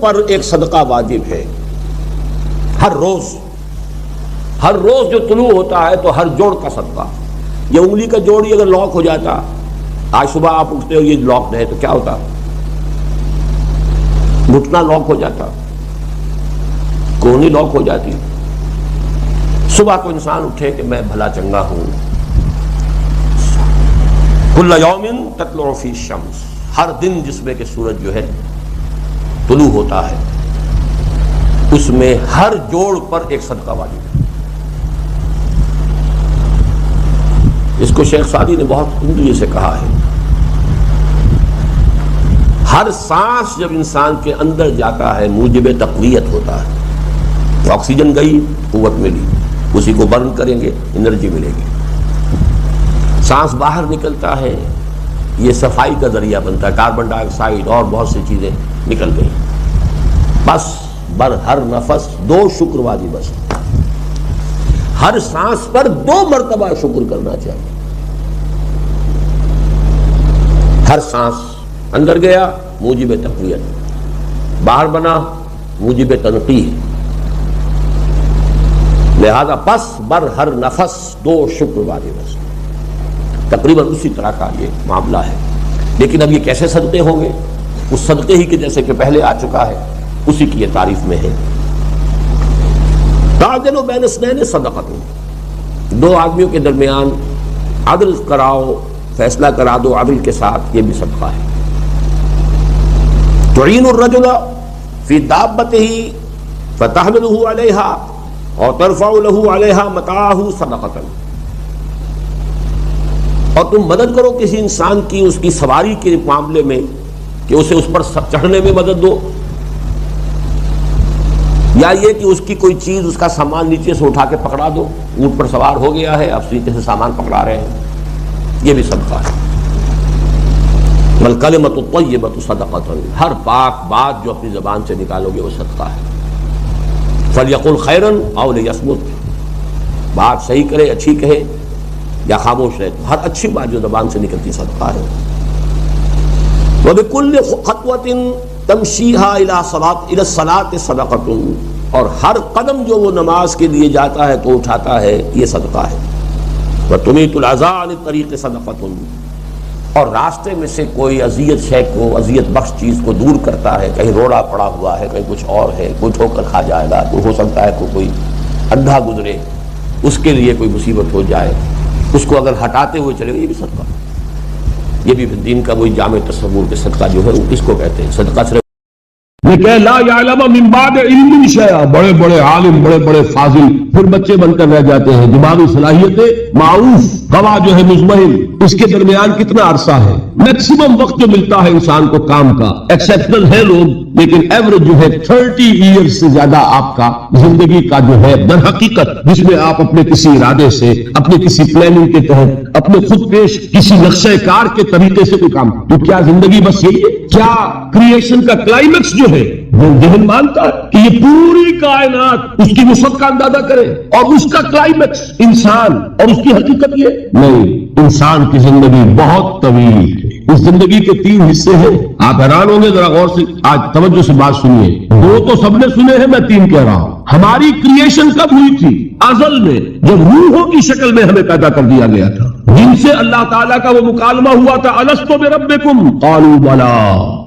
پر ایک صدقہ واجب ہے، ہر روز جو طلوع ہوتا ہے تو ہر جوڑ کا صدقہ. یہ انگلی کا جوڑ ہی اگر لاک ہو جاتا، آج صبح آپ اٹھتے ہو یہ لاک ہے تو کیا ہوتا؟ گھٹنا لاک ہو جاتا، کونی لاک ہو جاتی. صبح کو انسان اٹھے کہ میں بھلا چنگا ہوں. کل یوم تطلع فی الشمس، ہر دن جس میں کہ سورج جو ہے طلوع ہوتا ہے اس میں ہر جوڑ پر ایک صدقہ واجب ہے. اس کو شیخ سعدی نے بہت عمدگی سے کہا ہے. ہر سانس جب انسان کے اندر جاتا ہے موجب تقویت ہوتا ہے. آکسیجن گئی، قوت ملی، اسی کو برن کریں گے انرجی ملے گی. سانس باہر نکلتا ہے، یہ صفائی کا ذریعہ بنتا ہے، کاربن ڈائی آکسائڈ اور بہت سی چیزیں نکل گئی. بس بر ہر نفس 2 شکر واجب. بس ہر سانس پر 2 مرتبہ شکر کرنا چاہیے. ہر سانس اندر گیا موجب تقویت، باہر بنا موجب تنقیح. لہذا پس بر ہر نفس 2 شکر واجب. بس تقریباً اسی طرح کا یہ معاملہ ہے. لیکن اب یہ کیسے صدقے ہوں گے؟ اس صدقے ہی کے جیسے کہ پہلے آ چکا ہے اسی کی یہ تعریف میں ہے. تعدل بین اثنین صدقۃ، 2 آدمیوں کے درمیان عدل کراؤ، فیصلہ کرا دو عدل کے ساتھ، یہ بھی صدقہ ہے. تعین الرجل فی دابتہ فتحملہ علیہا اور ترفع لہ علیہا متاعہ صدقۃ. اور تم مدد کرو کسی انسان کی اس کی سواری کے معاملے میں کہ اسے اس پر چڑھنے میں مدد دو، یا یہ کہ اس کی کوئی چیز، اس کا سامان نیچے سے اٹھا کے پکڑا دو. اونٹ پر سوار ہو گیا ہے، اب نیچے سے سامان پکڑا رہے ہیں، یہ بھی صدقہ ہے. والکلمۃ الطیبۃ صدقۃ، ہر پاک بات جو اپنی زبان سے نکالو گے وہ صدقہ ہے. فلیقل خیرا او لیصمت، بات صحیح کرے، اچھی کہے یا خاموش رہے. ہر اچھی بات جو زبان سے نکلتی صدقہ ہے. وبکل خطوۃ تمشیھا الی الصلاۃ صدقۃ، اور ہر قدم جو وہ نماز کے لیے جاتا ہے تو اٹھاتا ہے یہ صدقہ ہے. وتمیت الاذی عن الطریق صدقۃ، اور راستے میں سے کوئی اذیت شے کو، اذیت بخش چیز کو دور کرتا ہے. کہیں روڑا پڑا ہوا ہے، کہیں کچھ اور ہے، کوئی ٹھوکر کھا جائے گا، کوئی ہو سکتا ہے کوئی اندھا گزرے، اس کے لیے کوئی مصیبت ہو جائے، اس کو اگر ہٹاتے ہوئے چلے گا یہ بھی صدقہ. یہ بھی دین کا وہی جامع تصور کے صدقہ جو ہے وہ کس کو کہتے ہیں؟ صدقہ صرف لا یعلم من بعد علم شیئا، بڑے بڑے عالم، بڑے بڑے فاضل پھر بچے بن کر رہ جاتے ہیں. دماغی صلاحیتیں معروف، گواہ جو ہے مزمحل، اس کے درمیان کتنا عرصہ ہے. میکسیمم وقت جو ملتا ہے انسان کو کام کا، ایکسیپشنل ہے لوگ، لیکن ایوریج جو ہے 30 ایئرز سے زیادہ آپ کا زندگی کا جو ہے در حقیقت، جس میں آپ اپنے کسی ارادے سے، اپنے کسی پلاننگ کے تحت، اپنے خود پیش کسی نقشہ کار کے طریقے سے کوئی کام. تو کیا زندگی بس یہی ہے؟ کیا کریشن کا کلائمیکس جو ہے وہ ذہن مانتا ہے کہ یہ پوری کائنات اس کی وسعت کا اندازہ کرے اور اس کا کلائمیکس انسان اور اس کی حقیقت یہ نہیں؟ انسان کی زندگی بہت طویل ہے. اس زندگی کے 3 حصے ہیں. آپ حیران ہوں گے، ذرا غور سے آج توجہ سے بات سنیے. 2 تو سب نے سنے ہیں، میں 3 کہہ رہا ہوں. ہماری کریشن کب ہوئی تھی؟ ازل میں، جب روحوں کی شکل میں ہمیں پیدا کر دیا گیا تھا، جن سے اللہ تعالیٰ کا وہ مکالمہ ہوا تھا، الستو بربکم قالوا بلا.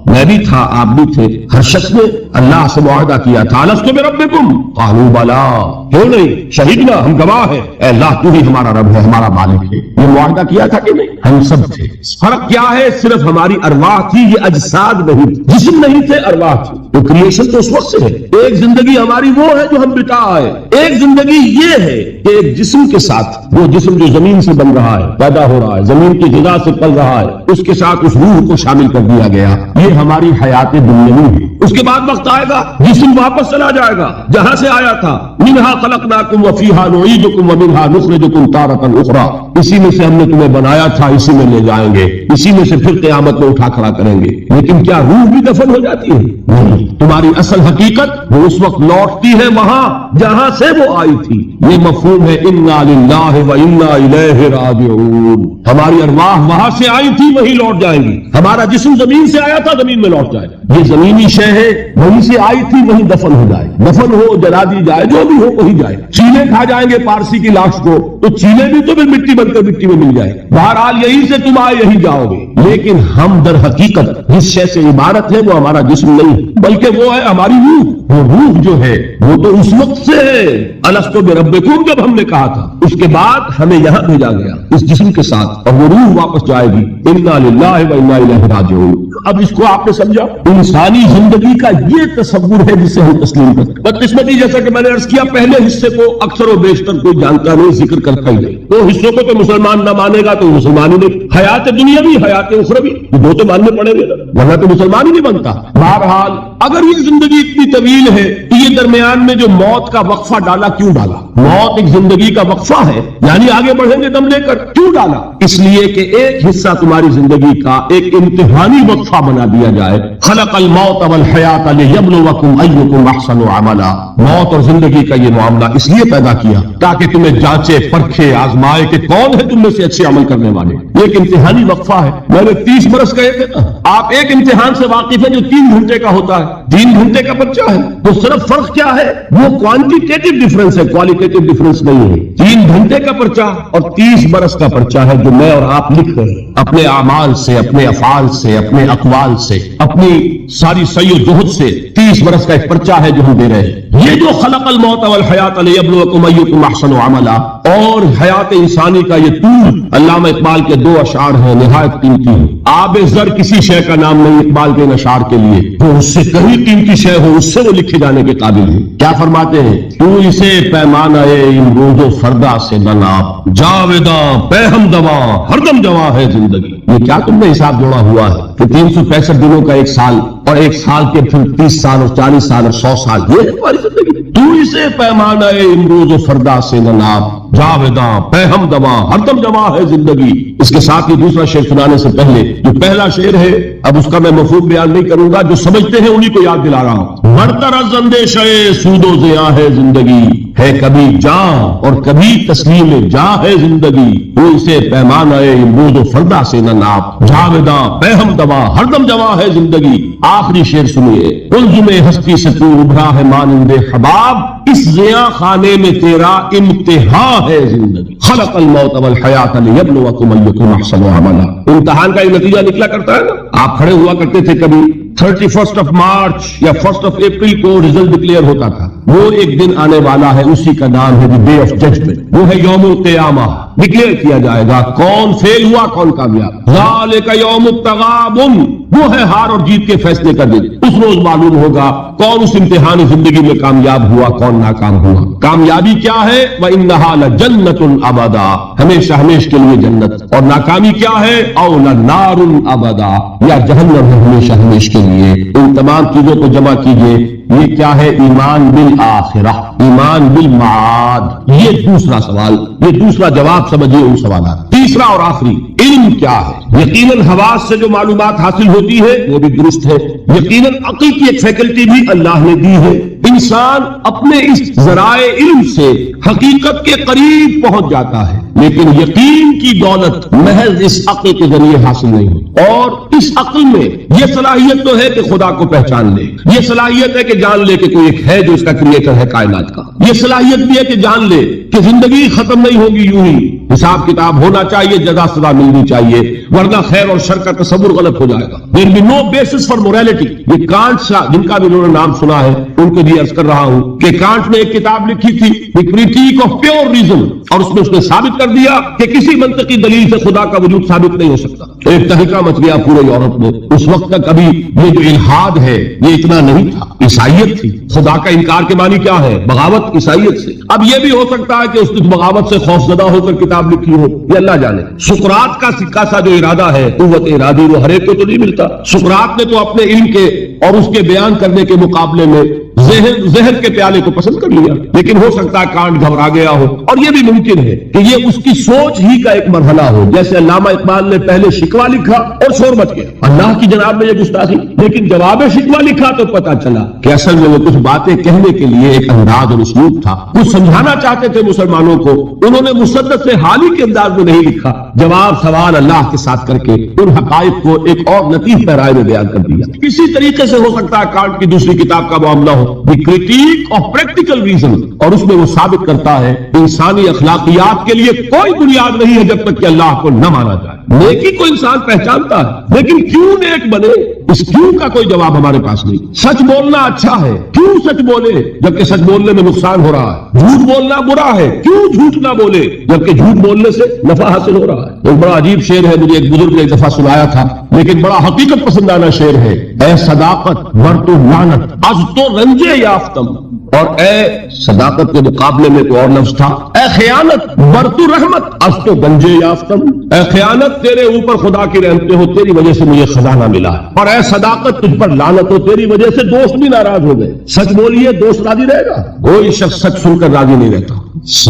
میں بھی تھا، آپ بھی تھے. ہر شخص نے اللہ سے معاہدہ کیا تھا، الستو بربکم قالوا بلا. کیوں نہیں؟ شہیدنا، ہم گواہ ہیں، اے اللہ تو ہی ہمارا رب ہے، ہمارا مالک ہے. یہ معاہدہ کیا تھا کہ نہیں؟ ہم سب تھے. فرق کیا ہے؟ صرف ہماری ارواح تھی، یہ اجساد نہیں، جسم نہیں تھے، ارواح تھی. تو کریشن تو اس وقت سے ہے. ایک زندگی ہماری وہ ہے جو ہم بتا آئے. ایک زندگی یہ ہے کہ ایک جسم کے ساتھ، وہ جسم جو زمین سے بن رہا ہے، پیدا ہو رہا ہے، زمین کی غذا سے پل رہا ہے، اس کے ساتھ اس روح کو شامل کر دیا گیا. یہ ہماری حیات دنیاوی ہے. اس کے بعد وقت آئے گا، جسم واپس چلا جائے گا جہاں سے آیا تھا. منہا خلقناکم وفیہا نعیدکم ومنہا نخرجکم تارۃ اخری. اسی میں سے ہم نے تمہیں بنایا تھا، اسی میں لے جائیں گے، اسی میں سے پھر قیامت میں اٹھا کھڑا کریں گے. لیکن کیا روح بھی دفن ہو جاتی ہے؟ نہیں. تمہاری اصل حقیقت وہ اس وقت لوٹتی ہے وہاں جہاں سے وہ آئی تھی. یہ مفہوم ہے انا للہ و انا الیہ راجعون. ہماری ارواح وہاں سے آئی تھی، وہی لوٹ جائیں گی. ہمارا جسم زمین سے آیا تھا، زمین میں لوٹ جائے. یہ زمینی شے ہیں وہیں سے آئی تھی وہیں دفن ہو جائے، دفن ہو جلا دی جائے، جو بھی ہو وہی جائے۔ چیلے کھا جائیں گے پارسی کی لاش کو تو چیلے بھی تو پھر مٹی بن کر مٹی میں مل جائے، بہرحال یہی سے تم آئے یہی جاؤ گے۔ لیکن ہم در حقیقت جس شے سے عبارت ہے وہ ہمارا جسم نہیں ہے، بلکہ وہ ہے ہماری روح۔ وہ روح جو ہے وہ تو اس وقت سے ہے الستو بربکم جب ہم نے کہا تھا، اس کے بعد ہمیں یہاں بھیجا گیا اس جسم کے ساتھ، اور وہ روح واپس جائے گی۔ انا للہ و انا الیہ راجعون۔ اب اس کو آپ نے سمجھا، انسانی زندگی کا یہ تصور ہے جسے ہم تسلیم کرتے ہیں۔ بدقسمتی جیسا کہ میں نے عرض کیا، پہلے حصے کو اکثر و بیشتر کوئی جانتا نہیں، ذکر کرتا ہی نہیں۔ تو حصوں کو تو مسلمان نہ مانے گا تو مسلمان ہی نہیں، حیات دنیاوی حیات اخروی دو تو ماننے پڑیں گے، ورنہ تو مسلمان ہی نہیں بنتا۔ بہرحال اگر یہ زندگی اتنی طویل ہے تو یہ درمیان میں جو موت کا وقفہ ڈالا کیوں ڈالا؟ موت ایک زندگی کا وقفہ ہے، یعنی آگے بڑھیں گے دم لے کر، کیوں ڈالا؟ اس لیے کہ ایک حصہ تمہاری زندگی کا ایک امتحانی وقفہ بنا دیا جائے۔ خلق الموت والحیات لیبلوکم ایکم احسن عملا۔ موت اور زندگی کا یہ معاملہ اس لیے پیدا کیا تاکہ تمہیں جانچے پرکھے آزمائے کہ کون ہے تم میں سے اچھے عمل کرنے والے۔ ایک امتحانی وقفہ ہے۔ میں نے 30 برس کہے تھے نا، آپ ایک امتحان سے واقف ہیں جو 3 گھنٹے کا ہوتا ہے، 3 گھنٹے کا بچہ ہے، تو صرف فرق کیا ہے؟ وہ کوانٹیٹیو ڈفرنس ہے، کوالیٹیٹیو ڈفرنس نہیں ہے۔ 3 گھنٹے کا پرچہ اور 30 برس کا پرچہ ہے جو میں اور آپ لکھ رہے ہیں اپنے اعمال سے، اپنے افعال سے، اپنے اقوال سے، اپنی ساری سعی و جہد سے۔ 30 برس کا ایک پرچہ ہے جو ہم دے رہے ہیں۔ یہ جو خلق الموت والحیات لیبلوکم ایکم احسن عملا اور حیات انسانی کا یہ طول، علامہ اقبال کے 2 اشعار ہیں نہایت قیمتی ہیں۔ آب زر کسی شے کا نام نہیں اقبال کے ان اشعار کے لیے، وہ اس سے کہیں قیمتی شے ہو اس سے وہ لکھے جانے کے قابل ہے۔ کیا فرماتے ہیں؟ تو اسے پیمانہ امروز و فردا سے نہ ناپ، جاویداں پہ ہم دواں ہر دم جواں ہے زندگی۔ یہ کیا تم نے حساب جوڑا ہوا ہے کہ 365 دنوں کا ایک سال، اور ایک سال کے پھر 30 سال اور 40 سال اور 100 سال، یہ ہے تمہاری زندگی؟ تو اسے پیمانہ امروز و فردا سے نہ ناپ، جاویداں پہ ہم دواں ہر دم جواں ہے زندگی۔ اس کے ساتھ ہی دوسرا شعر سنانے سے پہلے جو پہلا شعر ہے، اب اس کا میں مفہوم بیان نہیں کروں گا، جو سمجھتے ہیں انہی کو یاد دلا رہا ہوں۔ برتر از اندیشہ سود و ضیاء ہے زندگی، ہے کبھی جاں اور کبھی تسلیم جاں ہے زندگی۔ وہ اسے پیمانہ امروز و فردا سے نہ ناپ، جاویداں پہ ہم دواں ہر دم جواں ہے زندگی۔ آخری شعر سنیے۔ الزم ہستی سے تو ابھرا ہے مانند حباب، اس ضیاء خانے میں تیرا امتحان ہے زندگی۔ خلق الموت والحیات لیبلوکم ایکم احسن عملا۔ امتحان کا یہ نتیجہ نکلا کرتا ہے نا۔ آپ کھڑے ہوا کرتے تھے کبھی 31 مارچ یا 1 اپریل کو رزلٹ ڈکلیئر ہوتا تھا۔ وہ ایک دن آنے والا ہے، اسی کا نام ہے ڈے آف ججمنٹ، وہ ہے یوم القیامہ۔ ڈکلیئر کیا جائے گا کون فیل ہوا کون کامیاب۔ ذالک یوم التغابن، وہ ہے ہار اور جیت کے فیصلے کا دن۔ اس روز معلوم ہوگا کون اس امتحانی زندگی میں کامیاب ہوا کون ناکام ہوا۔ کامیابی کیا ہے؟ وَإِنَّهَا لَجَنَّةٌ أَبَدًا، ہمیشہ ہمیشہ کے لیے جنت۔ اور ناکامی کیا ہے؟ أَوْ لَنَارٌ أَبَدًا، یا جہنم ہے ہمیشہ ہمیشہ کے لیے۔ ان تمام چیزوں کو جمع کیجئے، یہ کیا ہے؟ ایمان بالآخرہ، ایمان بالمعاد۔ یہ دوسرا سوال، یہ دوسرا جواب سمجھیے ان سوالات۔ تیسرا اور آخری، علم کیا ہے؟ یقیناً حواس سے جو معلومات حاصل ہوتی ہے وہ بھی درست ہے، یقیناً عقل کی ایک فیکلٹی بھی اللہ نے دی ہے۔ انسان اپنے اس ذرائع علم سے حقیقت کے قریب پہنچ جاتا ہے، لیکن یقین کی دولت محض اس عقل کے ذریعے حاصل نہیں ہوتی۔ اور اس عقل میں یہ صلاحیت تو ہے کہ خدا کو پہچان لے، یہ صلاحیت ہے کہ جان لے کہ کوئی ایک ہے جو اس کا کریٹر ہے کائنات کا، یہ صلاحیت بھی ہے کہ جان لے کہ زندگی ختم نہیں ہوگی یوں ہی، حساب کتاب ہونا چاہیے، جزا سزا ملنی چاہیے، ورنہ خیر اور شر کا تصور غلط ہو جائے گا۔ There will be no basis for morality۔ یہ کانٹ جن کا بھی انہوں نے نام سنا ہے ان کو بھی عرض کر رہا ہوں کہ کانٹ نے ایک کتاب لکھی تھی The Critique of Pure Reason، اور اس میں اس نے ثابت کر دیا کہ کسی منطقی دلیل سے خدا کا وجود ثابت نہیں ہو سکتا۔ ایک تحریکہ مچ گیا پورے یورپ میں۔ اس وقت تک ابھی یہ جو الحاد ہے یہ اتنا نہیں تھا، عیسائیت تھی۔ خدا کا انکار کے معنی کیا ہے؟ بغاوت عیسائیت سے۔ اب یہ بھی ہو سکتا ہے کہ اس بغاوت سے خوف زدہ ہو کر کتاب لکھی ہو، یہ اللہ جانے۔ سقراط کا سکہ سا جو ارادہ ہے، قوت ارادی، وہ ہر ایک کو تو نہیں ملتا۔ سقراط نے تو اپنے علم کے اور اس کے بیان کرنے کے مقابلے میں زہر کے پیالے کو پسند کر لیا، لیکن ہو سکتا ہے کانٹ گھبرا گیا ہو، اور یہ بھی ممکن ہے کہ یہ اس کی سوچ ہی کا ایک مرحلہ ہو، جیسے علامہ اقبال نے پہلے شکوہ لکھا اور شور مچ گیا اللہ کی جناب میں یہ گستاخی، لیکن جواب شکوہ لکھا تو پتا چلا کہ اصل میں وہ کچھ باتیں کہنے کے لیے ایک انداز اور اسلوب تھا، کچھ سمجھانا چاہتے تھے مسلمانوں کو، انہوں نے مسدس سے حالی کے انداز میں نہیں لکھا، جواب سوال اللہ کے ساتھ کر کے ان حقائق کو ایک اور لطیف پیرائے میں بیان کر دیا۔ اسی طریقے سے ہو سکتا ہے کانٹ کی دوسری کتاب کا معاملہ ہو، دی کرٹیک آف پریکٹیکل ریزن، اور اس میں وہ ثابت کرتا ہے انسانی اخلاقیات کے لیے کوئی بنیاد نہیں ہے جب تک کہ اللہ کو نہ مانا جائے۔ نیکی کو انسان پہچانتا ہے، لیکن کیوں نیک بنے، اس کیوں کا کوئی جواب ہمارے پاس نہیں۔ سچ بولنا اچھا ہے، کیوں سچ بولے جبکہ سچ بولنے میں نقصان ہو رہا ہے؟ جھوٹ بولنا برا ہے، کیوں جھوٹ نہ بولے جبکہ جھوٹ بولنے سے نفع حاصل ہو رہا ہے؟ ایک بڑا عجیب شعر ہے، مجھے ایک بزرگ نے ایک دفعہ سنایا تھا، لیکن بڑا حقیقت پسندانہ شعر ہے۔ اے صداقت ور تو لعنت از تو رنجے یافتم، اور اے صداقت کے مقابلے میں کوئی اور لفظ تھا، اے خیانت ور تو رحمت از تو گنجے یافتم، اے خیانت تیرے اوپر خدا کی رحمتیں ہو، تیری وجہ سے مجھے خزانہ ملا، اور اے صداقت تجھ پر لعنت ہو، تیری وجہ سے دوست بھی ناراض ہو گئے۔ سچ بولیے، دوست راضی رہے گا؟ کوئی شخص سچ سن کر راضی نہیں رہتا،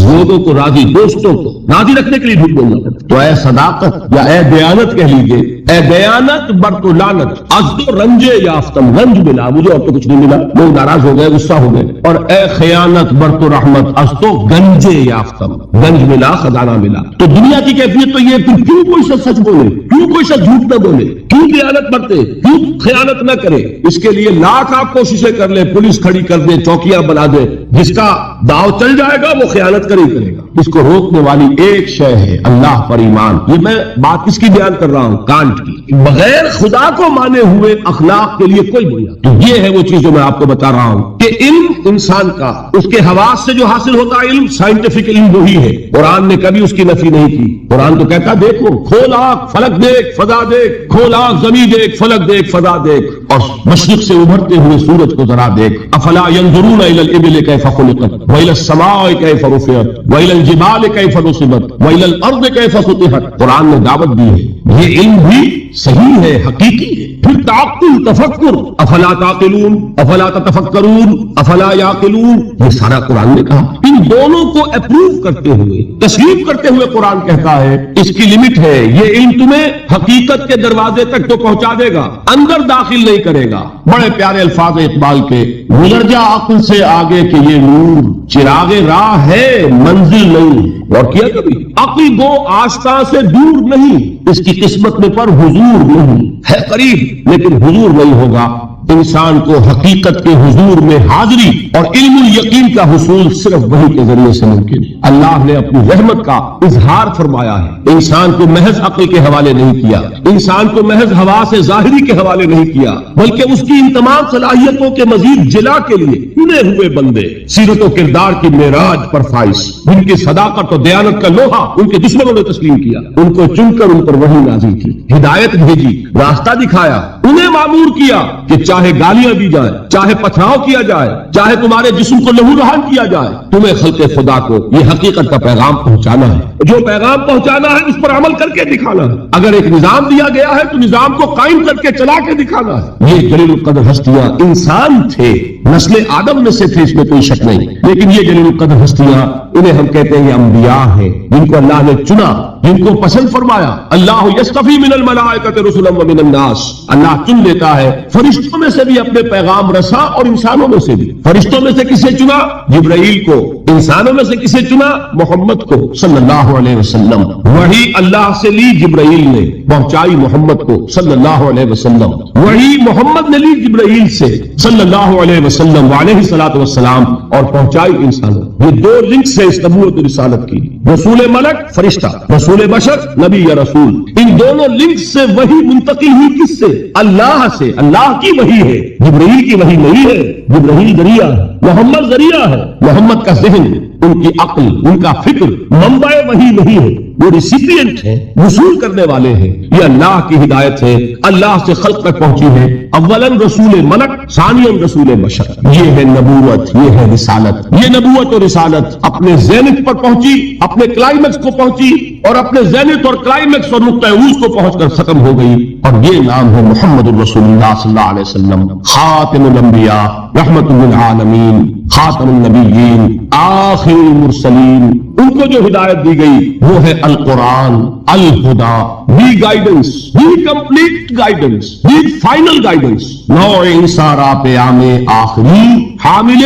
لوگوں کو راضی، دوستوں کو راضی رکھنے کے لیے جھوٹ بولنا پڑتا۔ تو اے صداقت یا اے دیانت کہہ لیجیے، اے دیانت بر تو لعنت از تو رنجے یافتم، رنج ملا مجھے اور تو کچھ نہیں ملا، لوگ ناراض ہو گئے، غصہ ہو گئے، اور اے خیانت بر تو رحمت از تو گنجے یافتم، گنج ملا، خزانہ ملا۔ تو دنیا کی کیفیت تو یہ، پھر کیوں کوئی شخص سچ بولے، کیوں کوئی شخص جھوٹ نہ بولے، کیوں دیانت برتے، کیوں خیانت نہ کرے؟ اس کے لیے لاکھ آپ کوششیں کر لیں، پولیس کھڑی کر دے، چوکیاں بنا دے، جس کا داؤ چل جائے گا وہ خیانت کر ہی کرے گا۔ اس کو روکنے والی ایک شے ہے اللہ پر ایمان۔ یہ میں بات کس کی بیان کر رہا ہوں؟ کانٹ کی۔ بغیر خدا کو مانے ہوئے اخلاق کے لیے کوئی بنیاد۔ تو یہ ہے وہ چیز جو میں آپ کو بتا رہا ہوں کہ علم انسان کا اس کے حواس سے جو حاصل ہوتا ہے، علم سائنٹیفک علم وہی ہے۔ قرآن نے کبھی اس کی نفی نہیں کی، قرآن تو کہتا دیکھو، کھول آنکھ فلک دیکھ فضا دیکھ، کھول آنکھ زمین دیکھ فلک دیکھ فضا دیکھ، اور مشرق سے ابھرتے ہوئے سورج کو ذرا دیکھ۔ افلا ينظرون الى الابل كيف خلقت والى السماء كيف رفعت والى الجبال كيف نصبت والى الارض كيف سطحت۔ قرآن نے دعوت دی ہے، یہ علم بھی صحیح ہے، حقیقی ہے۔ پھر تعقل، تفکر، افلا تعقلون، افلا تتفکرون، افلا یعقلون، یہ سارا قرآن نے کہا۔ ان دونوں کو اپروو کرتے ہوئے، تسلیم کرتے ہوئے قرآن کہتا ہے اس کی لمٹ ہے، یہ علم تمہیں حقیقت کے دروازے تک تو پہنچا دے گا، اندر داخل نہیں کرے گا۔ بڑے پیارے الفاظ اقبال کے، گزر جا عقل سے آگے کہ یہ نور چراغ راہ ہے منزل نہیں۔ اور کیا کبھی عقل گو آستہ سے دور نہیں، اس کی قسمت میں پر حضور نہیں ہے، قریب لیکن حضور نہیں ہوگا۔ انسان کو حقیقت کے حضور میں حاضری اور علم الیقین کا حصول صرف وحی کے ذریعے سے ممکن ہے۔ اللہ نے اپنی رحمت کا اظہار فرمایا ہے، انسان کو محض عقل کے حوالے نہیں کیا، انسان کو محض حواس ظاہری کے حوالے نہیں کیا، بلکہ اس کی ان تمام صلاحیتوں کے مزید جلا کے لیے چنے ہوئے بندے، سیرت و کردار کی معراج پر فائز، جن کی صداقت و دیانت کا لوہا ان کے دشمنوں نے تسلیم کیا، ان کو چن کر ان پر وحی نازل کی، ہدایت بھیجی، راستہ دکھایا، انہیں مامور کیا کہ چاہے گالیاں دی جائیں، چاہے پتھراؤ کیا جائے، چاہے تمہارے جسم کو لہو لہان کیا جائے، تمہیں خلق خدا کو یہ حقیقت کا پیغام پہنچانا ہے۔ جو پیغام پہنچانا ہے اس پر عمل کر کے دکھانا ہے۔ اگر ایک نظام دیا گیا ہے تو نظام کو قائم کر کے چلا کے دکھانا ہے۔ یہ جلیل القدر ہستیاں انسان تھے، نسل آدم میں سے تھے، اس میں کوئی شک نہیں، لیکن یہ جلیل القدر ہستیاں، انہیں ہم کہتے ہیں یہ انبیاء ہیں جن کو اللہ نے چنا، جن کو پسند فرمایا۔ اللہ یصطفی من الملائکۃ رسلا ومن الناس، اللہ چن لیتا ہے فرشتوں میں سے بھی اپنے پیغام رساں اور انسانوں میں سے بھی۔ فرشتوں میں سے کسے چنا؟ جبرائیل کو۔ انسانوں میں سے کسے چنا؟ محمد کو صلی اللہ علیہ وسلم۔ وہی اللہ سے لی جبرائیل نے، پہنچائی محمد کو صلی اللہ علیہ وسلم۔ وہی محمد نے لی جبرائیل سے صلی اللہ علیہ وسلم وعلیہ الصلوۃ والسلام، اور پہنچائی انسانوں۔ یہ دو لنکس ہے اس نبوت و رسالت کی، رسول ملک فرشتہ، رسول بشر نبی یا رسول۔ ان دونوں لنکس سے وہی منتقل ہوئی کس سے؟ اللہ سے۔ اللہ کی وحی ہے، جبرائیل کی وحی نہیں ہے۔ جبرائیل ذریعہ ہے، محمد ذریعہ ہے، محمد کا ذہن ان کی عقل، ان کا فکر منبع وحی نہیں ہے، وہ ریسیپینٹ ہیں، وصول کرنے والے ہیں۔ یہ اللہ کی ہدایت ہے، اللہ سے خلق تک پہنچی ہے۔ اولاً رسول ملک، ثانیاً رسول بشر۔ یہ ہے نبوت، یہ ہے رسالت۔ یہ نبوت اور رسالت اپنے زینت پر پہنچی، اپنے کلائمیکس کو پہنچی، اور اپنے زینت اور کلائمیکس اور نقطہ عروج کو پہنچ کر ختم ہو گئی، اور یہ نام ہے محمد الرسول اللہ صلی اللہ علیہ وسلم، خاتم الانبیاء، رحمت للعالمین، خاتم النبیین، آخر المرسلین۔ ان کو جو ہدایت دی گئی وہ ہے القرآن، الہدا، the guidance, the complete guidance, the final guidance. نوع انصارا پیام آخری حامل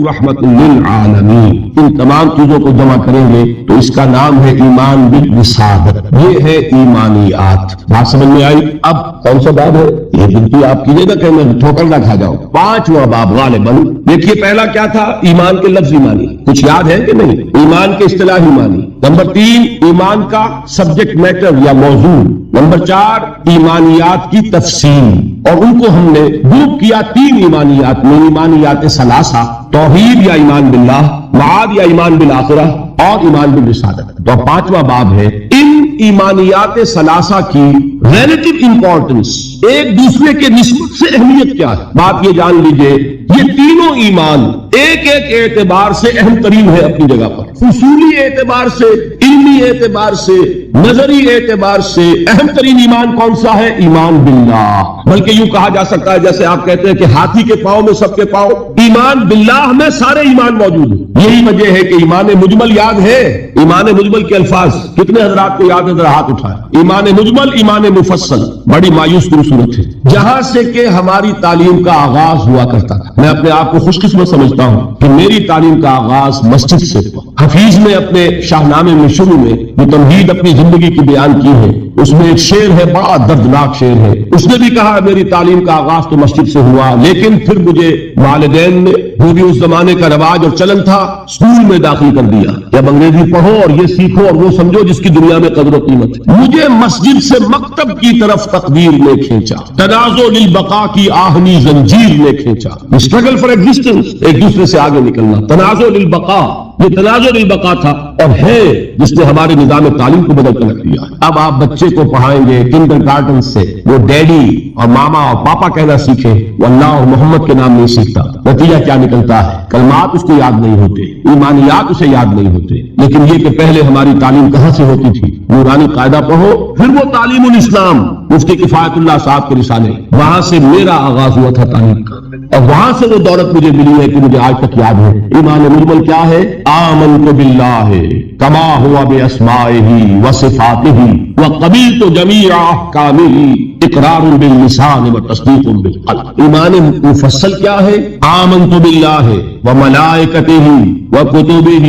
رحمت للعالمین۔ ان تمام چیزوں کو جمع کریں گے تو اس کا نام ہے ایمان بالرسالت، یہ ہے ایمانیات۔ بات سمجھ میں آئی؟ اب کون سا باب ہے یہ بنتی آپ کیجیے گا کہ میں ٹھوکر نہ کھا جاؤں۔ پانچواں باب غالباً۔ دیکھیے پہلا کیا تھا؟ ایمان کے لفظ ایمانی، کچھ یاد ہے کہ نہیں؟ ایمان کے اصطلاح ایمانی۔ نمبر 3 ایمان کا سبجیکٹ میٹر یا موضوع۔ نمبر 4 ایمانیات کی تفصیل، اور ان کو ہم نے گروپ کیا 3 ایمانیات میں، ایمانیات ثلاثہ، توحید یا ایمان باللہ، معاد یا ایمان بالآخرہ، اور ایمان بالرسالت۔ تو پانچواں باب ہے ان ایمانیات ثلاثہ کی ریلیٹو امپورٹنس، ایک دوسرے کے نسبت سے اہمیت کیا ہے۔ بات یہ جان لیجئے یہ تینوں ایمان ایک ایک اعتبار سے اہم ترین ہے اپنی جگہ پر، اصولی اعتبار سے، علمی اعتبار سے، نظری اعتبار سے اہم ترین ایمان کون سا ہے؟ ایمان باللہ۔ بلکہ یوں کہا جا سکتا ہے جیسے آپ کہتے ہیں کہ ہاتھی کے پاؤں میں سب کے پاؤں، ایمان باللہ میں سارے ایمان موجود ہیں۔ یہی وجہ ہے کہ ایمان مجمل یاد ہے؟ ایمان مجمل کے الفاظ کتنے حضرات کو یاد ہے؟ ذرا ہاتھ اٹھائیں۔ ایمان مجمل، ایمان مفصل، بڑی مایوس کن صورت ہے۔ جہاں سے کہ ہماری تعلیم کا آغاز ہوا کرتا تھا، میں اپنے آپ کو خوش قسمت سمجھتا ہوں کہ میری تعلیم کا آغاز مسجد سے ہوا۔ حفیظ نے اپنے شاہنامے میں شروع میں جو تمہید اپنی زندگی کی بیان کی ہے، اس میں ایک شعر ہے، بڑا دردناک شعر ہے۔ اس نے بھی کہا میری تعلیم کا آغاز تو مسجد سے ہوا، لیکن پھر مجھے والدین نے، جو بھی اس زمانے کا رواج اور چلن تھا، اسکول میں داخل کر دیا کہ اب انگریزی پڑھو اور یہ سیکھو اور وہ سمجھو جس کی دنیا میں قدر و قیمت ہے۔ مجھے مسجد سے مکتب کی طرف تقدیر نے کھینچا، تنازع للبقاء کی آہنی زنجیر نے کھینچا۔ اسٹرگل فار ایگزسٹنس، ایک دوسرے سے آگے نکلنا، تنازع للبقاء، یہ تنازع للبقاء تھا، اور ہے جس نے ہمارے نظام تعلیم کو بدل کر رکھ دیا۔ اب آپ بچے کو پڑھائیں گے کنڈر گارڈن سے، وہ ڈیڈی اور ماما اور پاپا کہنا سیکھے، وہ اللہ اور محمد کے نام نہیں سیکھتا۔ نتیجہ کیا نکلتا ہے؟ کلمات اس کو یاد نہیں ہوتے، ایمانیات اسے یاد نہیں ہوتے۔ لیکن یہ کہ پہلے ہماری تعلیم کہاں سے ہوتی تھی؟ نورانی قاعدہ پڑھو، پھر وہ تعلیم الاسلام، مفتی کفایت اللہ صاحب کے رسالے، وہاں سے میرا آغاز ہوا تھا تعلیم کا، اور وہاں سے وہ دولت مجھے ملی ہے کہ مجھے آج تک یاد ہے۔ ایمان مجمل کیا ہے؟ آمنت باللہ کما ہوا باسمائہ وصفاتہ وقبلت جمیع احکامہ اقرار باللسان وتصدیق بالقلب۔ ایمان مفصل کیا ہے؟ آمنت باللہ وملائکتہ وکتبہ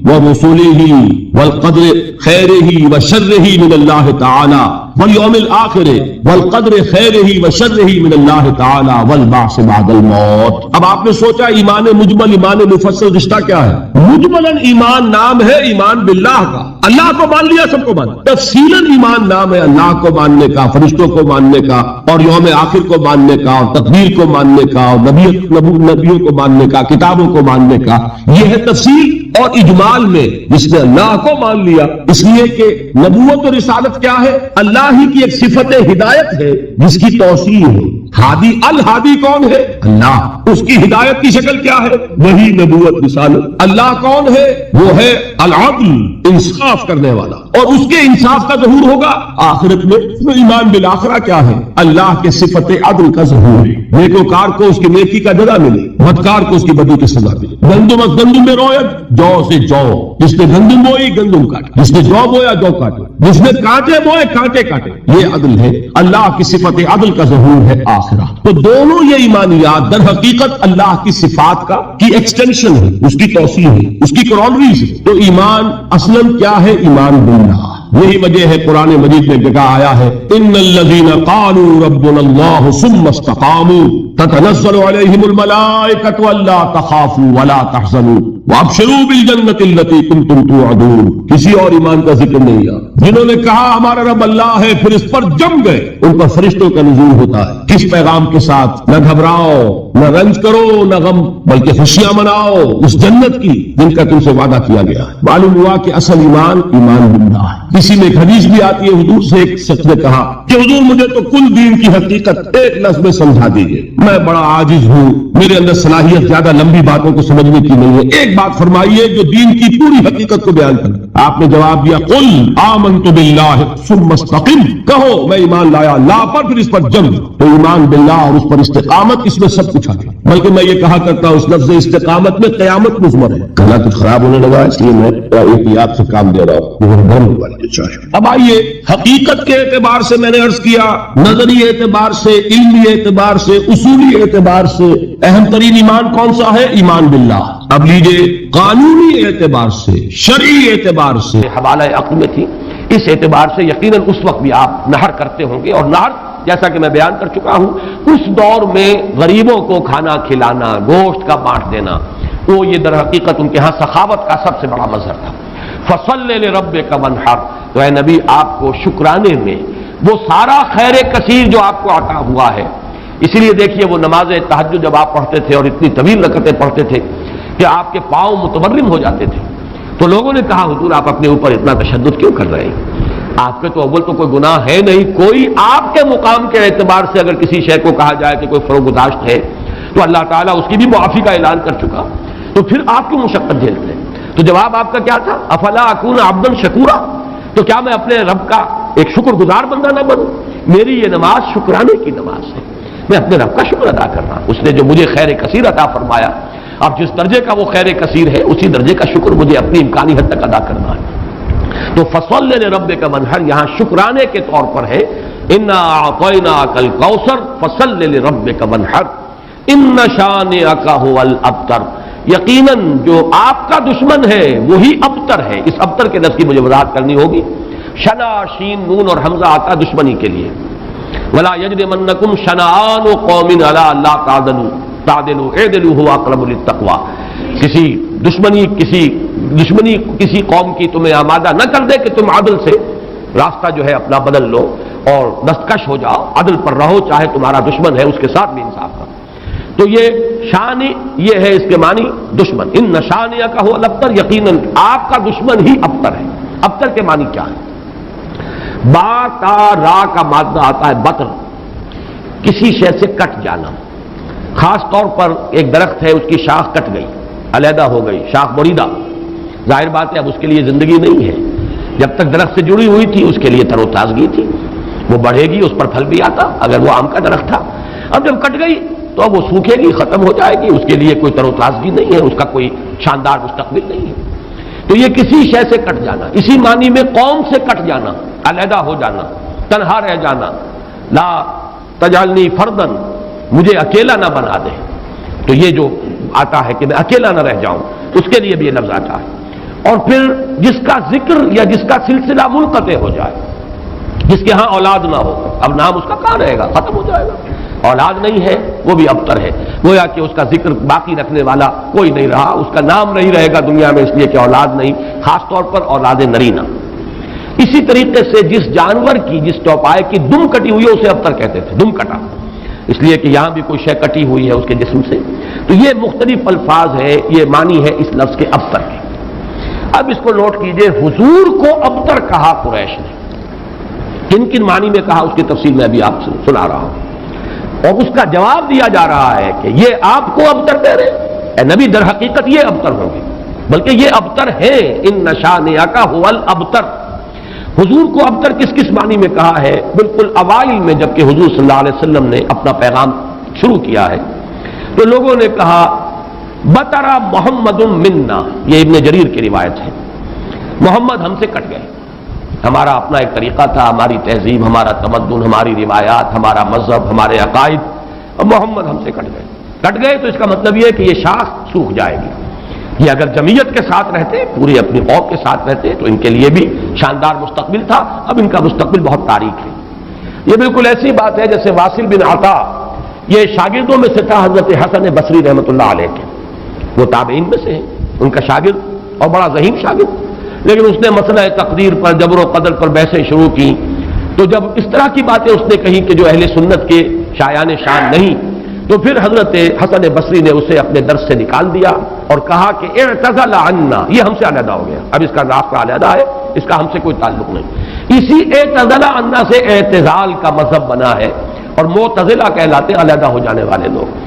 ورسلہ والقدر خیرہ وشرہ من اللہ تعالی والیوم الآخر والقدر خیرہ وشرہ من اللہ تعالی والبعث بعد الموت۔ اب آپ نے سوچا ایمان مجمل ایمان مفصل رشتہ کیا ہے؟ مجملاً ایمان نام ہے ایمان باللہ کا، اللہ کو مان لیا سب کو مان۔ تفصیلاً ایمان نام ہے اللہ کو ماننے کا، فرشتوں کو ماننے کا، اور یوم آخر کو ماننے کا، اور تقدیر کو ماننے کا، اور نبیوں کو ماننے کا، کتابوں کو ماننے کا۔ یہ ہے تفصیل۔ اور اجمال میں جس نے اللہ کو مان لیا، اس لیے کہ نبوت اور رسالت کیا ہے؟ اللہ ہی کی ایک صفت ہدایت ہے جس کی توسیع ہے۔ ہادی، الہادی کون ہے؟ اللہ۔ اس کی ہدایت کی شکل کیا ہے؟ وہی نبوت رسالت۔ اللہ کون ہے؟ وہ ہے العدل، انصاف کرنے والا، اور اس کے انصاف کا ظہور ہوگا آخرت میں۔ ایمان بالآخرہ کیا ہے؟ اللہ کے صفت عدل کا ظہور ہے، نیکوکار کو اس کی نیکی کا جزا ملے، بدکار کو اس کی بدی کی سزا ملے۔ گندم از گندم میں رویت، جو سے جو، جس نے گندم بوئی گندم کاٹے، جس نے جو بویا جو کاٹے، جس نے کانٹے بوئے کانٹے کاٹے۔ یہ عدل ہے، اللہ کی صفت عدل کا ظہور ہے آخرہ۔ تو دونوں یہ ایمانیات در حقیقت اللہ کی صفات کی ایکسٹینشن ہے، اس کی توسیع ہے، اس کی کرونریز ہے۔ تو ایمان اصلاً کیا ہے؟ ایمان باللہ۔ یہی وجہ ہے قرآن مجید میں جگہ آیا ہے ان الذین قالوا ربنا اللہ ثم استقاموا تتنزل علیہم الملائکۃ الا تخافوا ولا تحزنوا وابشروا بالجنۃ التي كنتم توعدون. کسی اور ایمان کا ذکر نہیں ہے. جنہوں نے کہا ہمارا رب اللہ ہے پھر اس پر جم گئے، ان پر فرشتوں کا نزول ہوتا ہے. کس پیغام کے ساتھ؟ نہ گھبراؤ، نہ رنج کرو، نہ غم، بلکہ خوشیاں مناؤ اس جنت کی جن کا تم سے وعدہ کیا گیا ہے. معلوم ہوا کہ اصل ایمان باللہ ہے. کسی میں ایک حدیث بھی آتی ہے، حضور سے ایک شخص نے کہا کہ حضور مجھے تو کل دین کی حقیقت ایک لفظ میں سمجھا دیجیے، میں بڑا عاجز ہوں، میرے اندر صلاحیت زیادہ لمبی باتوں کو سمجھنے کی نہیں ہے، ایک بات فرمائیے جو دین کی پوری حقیقت کو بیان کرے. آپ نے جواب دیا قل آمنت باللہ ثم استقم، کہو میں ایمان لایا اللہ پر پھر اس پر جم. تو ایمان باللہ اور اس پر استقامت، اس میں سب کچھ آ گیا. بلکہ میں یہ کہا کرتا ہوں اس لفظ استقامت میں قیامت مضمر ہے. کہنا کچھ خراب ہونے لگا اس لیے میں احتیاط سے کام دے رہا ہوں. اب آئیے حقیقت کے اعتبار سے میں نے عرض کیا، نظری اعتبار سے، علمی اعتبار سے، اصولی اعتبار سے اہم ترین ایمان کون سا ہے؟ ایمان باللہ. اب لیجئے قانونی اعتبار سے، شرعی اعتبار سے حوالہ عقل میں تھی، اس اعتبار سے یقیناً اس وقت بھی آپ نہر کرتے ہوں گے. اور نہر جیسا کہ میں بیان کر چکا ہوں، اس دور میں غریبوں کو کھانا کھلانا، گوشت کا بانٹ دینا، وہ یہ در حقیقت ان کے ہاں سخاوت کا سب سے بڑا مظہر تھا. فصل لربک وانحر، تو اے نبی آپ کو شکرانے میں وہ سارا خیر کثیر جو آپ کو عطا ہوا ہے. اسی لیے دیکھیے وہ نماز تہجد جب آپ پڑھتے تھے اور اتنی طویل رکعتیں پڑھتے تھے کہ آپ کے پاؤں متورم ہو جاتے تھے، تو لوگوں نے کہا حضور آپ اپنے اوپر اتنا تشدد کیوں کر رہے ہیں؟ آپ کے تو اول تو کوئی گناہ ہے نہیں، کوئی آپ کے مقام کے اعتبار سے اگر کسی شے کو کہا جائے کہ کوئی فروگزاشت ہے تو اللہ تعالیٰ اس کی بھی معافی کا اعلان کر چکا، تو پھر آپ کیوں مشقت جھیلتے ہیں؟ تو جواب آپ کا کیا تھا؟ افلا اکون عبدا شکورا، تو کیا میں اپنے رب کا ایک شکر گزار بندہ نہ بنوں؟ میری یہ نماز شکرانے کی نماز ہے، میں اپنے رب کا شکر ادا کر رہا ہوں، اس نے جو مجھے خیر کثیر عطا فرمایا. اب جس درجے کا وہ خیر کثیر ہے اسی درجے کا شکر مجھے اپنی امکانی حد تک ادا کرنا ہے. تو فصل لربک وانحر یہاں شکرانے کے طور پر ہے. انا اعطیناک الکوثر فصل لربک وانحر ان شانئک هو الابتر، یقیناً جو آپ کا دشمن ہے وہی ابتر ہے. اس ابتر کے لفظ کی مجھے وضاحت کرنی ہوگی. شنا، شین، نون اور حمزہ آتا دشمنی کے لیے. ولا یجرمنکم شنآن قوم علی الا تعدلوا اعدلوا هو اقرب للتقوی، کسی دشمنی کسی قوم کی تمہیں آمادہ نہ کر دے کہ تم عدل سے راستہ جو ہے اپنا بدل لو اور دستکش ہو جاؤ، عدل پر رہو، چاہے تمہارا دشمن ہے اس کے ساتھ بھی انصاف کرو. تو یہ شان یہ ہے، اس کے معنی دشمن. ان نشانیہ کا ہو الابتر، یقیناً آپ کا دشمن ہی ابتر ہے. ابتر کے معنی کیا ہے؟ با تا را کا مادہ آتا ہے بطر، کسی شے سے کٹ جانا. خاص طور پر ایک درخت ہے، اس کی شاخ کٹ گئی، علیحدہ ہو گئی، شاخ بریدہ، ظاہر بات ہے اب اس کے لیے زندگی نہیں ہے. جب تک درخت سے جڑی ہوئی تھی اس کے لیے تر و تازگی تھی، وہ بڑھے گی، اس پر پھل بھی آتا اگر وہ آم کا درخت تھا. اب جب کٹ گئی تو اب وہ سوکھے گی، ختم ہو جائے گی، اس کے لیے کوئی تر و تازگی نہیں ہے، اس کا کوئی شاندار مستقبل نہیں ہے. تو یہ کسی شے سے کٹ جانا، اسی معنی میں قوم سے کٹ جانا، علیحدہ ہو جانا، تنہا رہ جانا. لا تجعلنی فردن، مجھے اکیلا نہ بنا دے. تو یہ جو آتا ہے کہ میں اکیلا نہ رہ جاؤں، اس کے لیے بھی یہ لفظ آتا ہے. اور پھر جس کا ذکر یا جس کا سلسلہ منقطع ہو جائے، جس کے ہاں اولاد نہ ہو، اب نام اس کا کہاں رہے گا، ختم ہو جائے گا. اولاد نہیں ہے وہ بھی ابتر ہے، گویا کہ اس کا ذکر باقی رکھنے والا کوئی نہیں رہا، اس کا نام نہیں رہے گا دنیا میں، اس لیے کہ اولاد نہیں، خاص طور پر اولاد نرینہ. اسی طریقے سے جس جانور کی، جس چوپائے کی دم کٹی ہوئی ہے اسے ابتر کہتے تھے، دم کٹا، اس لیے کہ یہاں بھی کوئی شے کٹی ہوئی ہے اس کے جسم سے. تو یہ مختلف الفاظ ہے، یہ معنی ہے اس لفظ کے ابتر کے. اب اس کو نوٹ کیجئے، حضور کو ابتر کہا قریش نے. کن کن معنی میں کہا اس کی تفصیل میں ابھی آپ سے سنا رہا ہوں، اور اس کا جواب دیا جا رہا ہے کہ یہ آپ کو ابتر دے رہے اے نبی، در حقیقت یہ ابتر ہوں گے، بلکہ یہ ابتر ہے. ان نشانیک هو الابتر. حضور کو ابتر کس کس معنی میں کہا ہے؟ بالکل اوائل میں جبکہ حضور صلی اللہ علیہ وسلم نے اپنا پیغام شروع کیا ہے تو لوگوں نے کہا بطرا محمد منا، یہ ابن جریر کی روایت ہے، محمد ہم سے کٹ گئے. ہمارا اپنا ایک طریقہ تھا، ہماری تہذیب، ہمارا تمدن، ہماری روایات، ہمارا مذہب، ہمارے عقائد، اب محمد ہم سے کٹ گئے. تو اس کا مطلب یہ ہے کہ یہ شاخ سوکھ جائے گی. یہ اگر جمعیت کے ساتھ رہتے، پوری اپنی قوم کے ساتھ رہتے تو ان کے لیے بھی شاندار مستقبل تھا. اب ان کا مستقبل بہت تاریک ہے. یہ بالکل ایسی بات ہے جیسے واصل بن عطا یہ شاگردوں میں سے تھا حضرت حسن بصری رحمۃ اللہ علیہ کے، وہ تابعین میں سے ہیں، ان کا شاگرد اور بڑا ذہین شاگرد، لیکن اس نے مسئلہ تقدیر پر، جبر و قدر پر بحثیں شروع کی، تو جب اس طرح کی باتیں اس نے کہی کہ جو اہل سنت کے شایان شان نہیں، تو پھر حضرت حسن بصری نے اسے اپنے درس سے نکال دیا اور کہا کہ اعتزل عنا، یہ ہم سے علیحدہ ہو گیا، اب اس کا راستہ علیحدہ ہے، اس کا ہم سے کوئی تعلق نہیں۔ اسی اعتزل عنا سے اعتزال کا مذہب بنا ہے، اور معتزلہ کہلاتے علیحدہ ہو جانے والے لوگ۔